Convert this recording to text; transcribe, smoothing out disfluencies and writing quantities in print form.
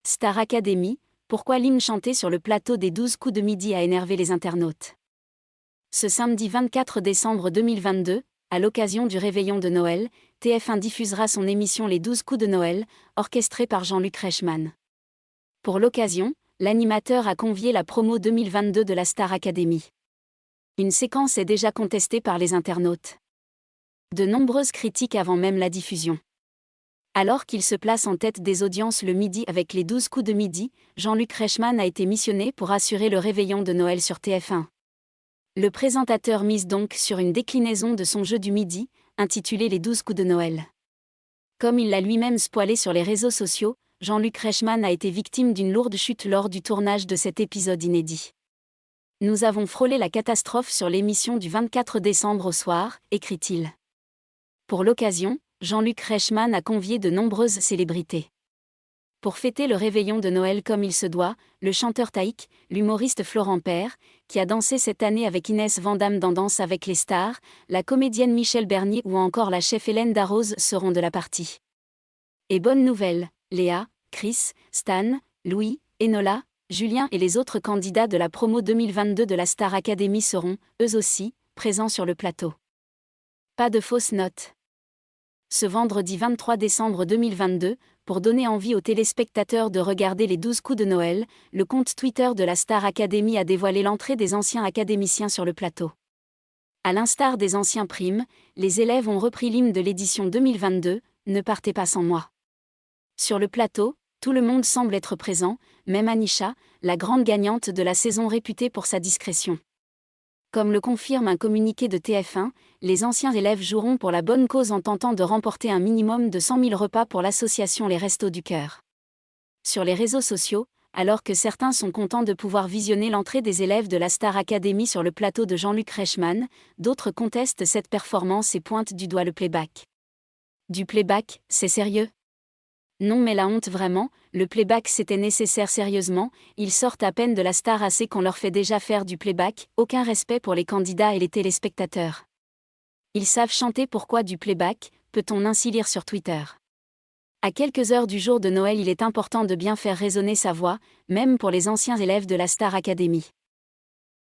Star Academy, pourquoi l'hymne chanté sur le plateau des 12 coups de midi a énervé les internautes. Ce samedi 24 décembre 2022, à l'occasion du réveillon de Noël, TF1 diffusera son émission Les 12 coups de Noël, orchestrée par Jean-Luc Reichmann. Pour l'occasion, l'animateur a convié la promo 2022 de la Star Academy. Une séquence est déjà contestée par les internautes. De nombreuses critiques avant même la diffusion. Alors qu'il se place en tête des audiences le midi avec les 12 coups de midi, Jean-Luc Reichmann a été missionné pour assurer le réveillon de Noël sur TF1. Le présentateur mise donc sur une déclinaison de son jeu du midi, intitulé Les 12 coups de Noël. Comme il l'a lui-même spoilé sur les réseaux sociaux, Jean-Luc Reichmann a été victime d'une lourde chute lors du tournage de cet épisode inédit. Nous avons frôlé la catastrophe sur l'émission du 24 décembre au soir, écrit-il. Pour l'occasion, Jean-Luc Reichmann a convié de nombreuses célébrités. Pour fêter le réveillon de Noël comme il se doit, le chanteur Taïk, l'humoriste Florent Père, qui a dansé cette année avec Inès Vandamme dans Danse avec les stars, la comédienne Michèle Bernier ou encore la chef Hélène Darroze seront de la partie. Et bonne nouvelle, Léa, Chris, Stan, Louis, Enola, Julien et les autres candidats de la promo 2022 de la Star Academy seront, eux aussi, présents sur le plateau. Pas de fausses notes. Ce vendredi 23 décembre 2022, pour donner envie aux téléspectateurs de regarder les 12 coups de Noël, le compte Twitter de la Star Academy a dévoilé l'entrée des anciens académiciens sur le plateau. À l'instar des anciens primes, les élèves ont repris l'hymne de l'édition 2022, Ne partez pas sans moi. Sur le plateau, tout le monde semble être présent, même Anisha, la grande gagnante de la saison réputée pour sa discrétion. Comme le confirme un communiqué de TF1, les anciens élèves joueront pour la bonne cause en tentant de remporter un minimum de 100 000 repas pour l'association Les Restos du Cœur. Sur les réseaux sociaux, alors que certains sont contents de pouvoir visionner l'entrée des élèves de la Star Academy sur le plateau de Jean-Luc Reichmann, d'autres contestent cette performance et pointent du doigt le playback. Du playback, c'est sérieux ? Non mais la honte vraiment, le playback c'était nécessaire sérieusement, ils sortent à peine de la Star AC qu'on leur fait déjà faire du playback, aucun respect pour les candidats et les téléspectateurs. Ils savent chanter, pourquoi du playback, peut-on ainsi lire sur Twitter. À quelques heures du jour de Noël, il est important de bien faire résonner sa voix, même pour les anciens élèves de la Star Academy.